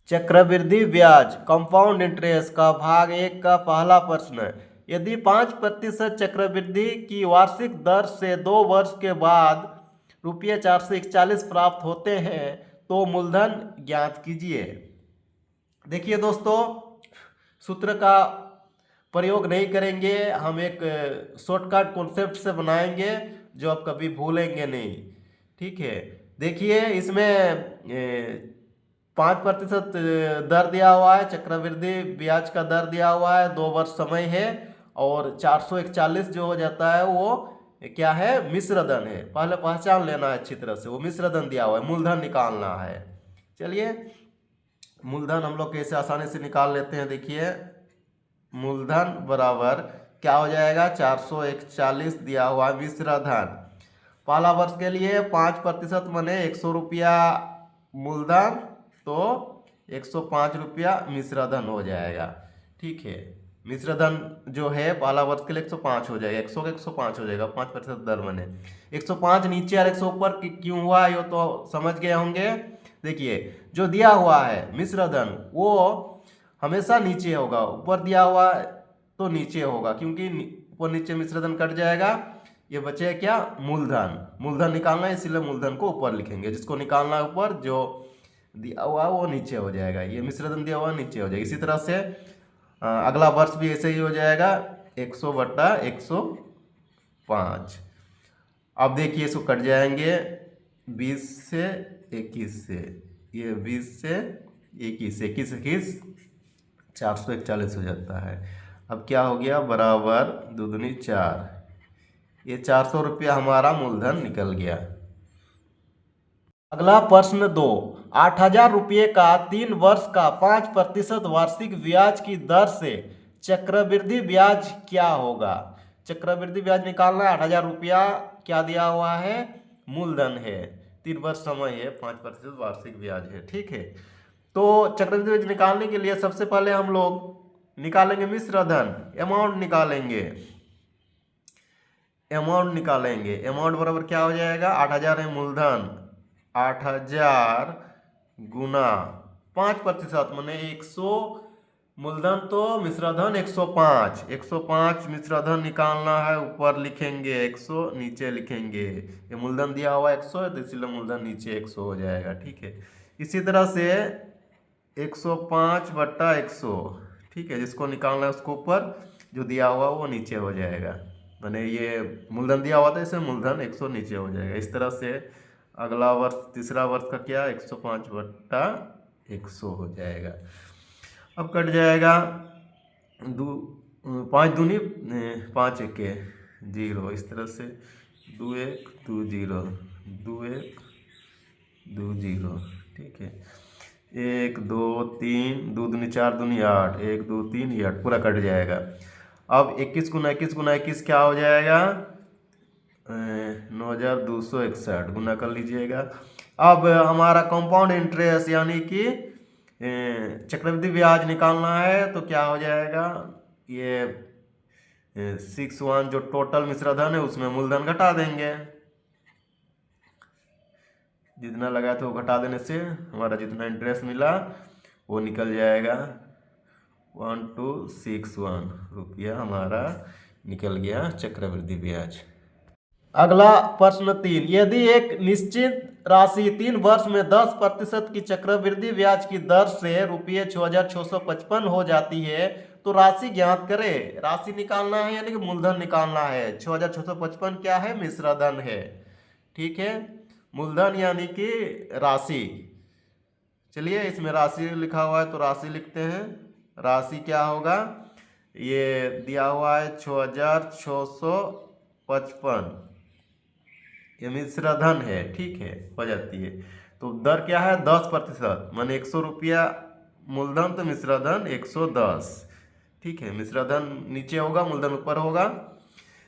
चक्रवृद्धि ब्याज compound interest का भाग 1 का पहला प्रश्न। यदि 5% चक्रवृद्धि की वार्षिक दर से 2 वर्ष के बाद ₹441 प्राप्त होते हैं तो मूलधन ज्ञात कीजिए। देखिए दोस्तों, सूत्र का प्रयोग नहीं करेंगे, हम एक शॉर्टकट कॉन्सेप्ट से बनाएंगे जो आप कभी भूलेंगे नहीं। ठीक है, देखिए इसमें 5% दर दिया हुआ है, चक्रवृद्धि ब्याज का दर दिया हुआ है, 2 वर्ष समय है, और 441 जो हो जाता है वो क्या है, मिश्र धन है। पहले पहचान लेना है अच्छी तरह से, वो मिश्र धन दिया हुआ है, मूलधन निकालना है। चलिए, मूलधन हम लोग कैसे आसानी से निकाल लेते हैं। देखिए, मूलधन बराबर क्या हो जाएगा, 441 दिया हुआ मिश्र धन। पहला वर्ष के लिए 5% माने 100 रुपया मूलधन, तो 105 रुपया मिश्र धन हो जाएगा। ठीक है, मिश्र धन जो है पहला वर्ष के लिए 105 हो जाएगा, 100 का 105 हो जाएगा, 5% दर बने। 105 नीचे और 100 ऊपर क्यों हुआ ये तो समझ गए होंगे। देखिए, जो दिया हुआ है मिश्र धन वो हमेशा नीचे होगा, ऊपर दिया हुआ तो नीचे होगा, क्योंकि ऊपर नीचे मिश्र धन कट जाएगा। ये बचे क्या, मूलधन। मूलधन निकालना है, इसीलिए मूलधन को ऊपर लिखेंगे, जिसको निकालना है ऊपर, जो दिया हुआ वो नीचे हो जाएगा। ये मिश्रधन दिया हुआ नीचे हो जाएगा। इसी तरह से अगला वर्ष भी ऐसे ही हो जाएगा, 100/105। अब देखिए इसको कट जाएंगे 20 से 21 से, ये 20 से 21, 21 441 हो जाता है। अब क्या हो गया, बराबर 2 दूनी 4, ये 400 रुपया हमारा मूलधन निकल गया। अगला प्रश्न 2, 8,000 रुपये का 3 वर्ष का 5% वार्षिक ब्याज की दर से चक्रवृद्धि ब्याज क्या होगा। चक्रवृद्धि ब्याज निकालना है, 8,000 रुपया क्या दिया हुआ है, मूलधन है, 3 वर्ष समय है, 5% वार्षिक ब्याज है। ठीक है, तो चक्रवृद्धि ब्याज निकालने के लिए सबसे पहले हम लोग निकालेंगे मिश्र धन, अमाउंट निकालेंगे। अमाउंट बराबर क्या हो जाएगा, 8,000 है मूलधन, 8,000 गुना 5% माने 100 मूलधन, तो मिश्रधन 105। 105 मिश्रधन निकालना है, ऊपर लिखेंगे 100, नीचे लिखेंगे, ये मूलधन दिया हुआ 100 है तो इसलिए मूलधन नीचे 100 हो जाएगा। ठीक है, इसी तरह से 105/100, ठीक है, जिसको निकालना है उसको ऊपर, जो दिया हुआ वो नीचे हो जाएगा। मैंने ये मूलधन दिया हुआ था, इसमें मूलधन 100 नीचे हो जाएगा। इस तरह से अगला वर्ष, तीसरा वर्ष का क्या, 105/100 हो जाएगा। अब कट जाएगा 5 दूनी 5 एके 0, इस तरह से 2 1 2 0 2 1 2 0। ठीक है, 1 2 3 2 दूनी 4 दूनी 8, 1 2 3 ये 8 पूरा कट जाएगा। अब 21 गुना 21 क्या हो जाएगा, 9,261 गुना कर लीजिएगा। अब हमारा कंपाउंड इंटरेस्ट यानी कि चक्रवृद्धि ब्याज निकालना है, तो क्या हो जाएगा, ये 61 जो टोटल मिश्रधन है उसमें मूलधन घटा देंगे, जितना लगा था वो घटा देने से हमारा जितना इंटरेस्ट मिला वो निकल जाएगा, 1261 रुपया हमारा निकल गया चक्रवृद्धि ब्याज। अगला प्रश्न 3, यदि एक निश्चित राशि 3 वर्ष में 10% की चक्रवृद्धि ब्याज की दर से ₹6,655 हो जाती है तो राशि ज्ञात करें। राशि निकालना है यानी कि मूलधन निकालना है। 6,655 क्या है, मिश्रधन है। ठीक है, मूलधन यानी कि राशि। चलिए, इसमें राशि लिखा हुआ है तो राशि लिखते हैं। राशि क्या होगा, ये दिया हुआ है 6,655, ये मिश्रधन है। ठीक है, हो जाती है, तो दर क्या है, 10%, माने 100 रुपया मूलधन तो मिश्रधन 110। ठीक है, मिश्रधन नीचे होगा, मूलधन ऊपर होगा।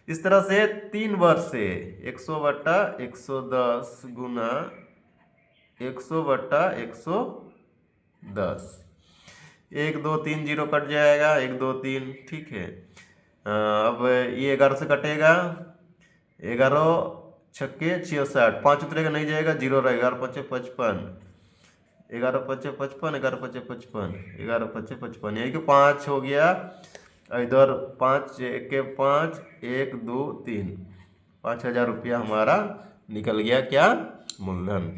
इस तरह से 3 वर्ष से 100/110 गुना 100/110, 1 2 3 0 कट जाएगा, 1 2 3। ठीक है, अब ये 11 से कटेगा, 11 छक्के 66, 5 उतरेगा नहीं जाएगा, 0 रहेगा, 5 55, 11 पचे 55, 11 पचे 55, 11 पचे 55, यानी कि 5 हो गया। इधर 5 के 5, 1 2 3, 5,000 रुपया हमारा निकल गया क्या, मूलधन।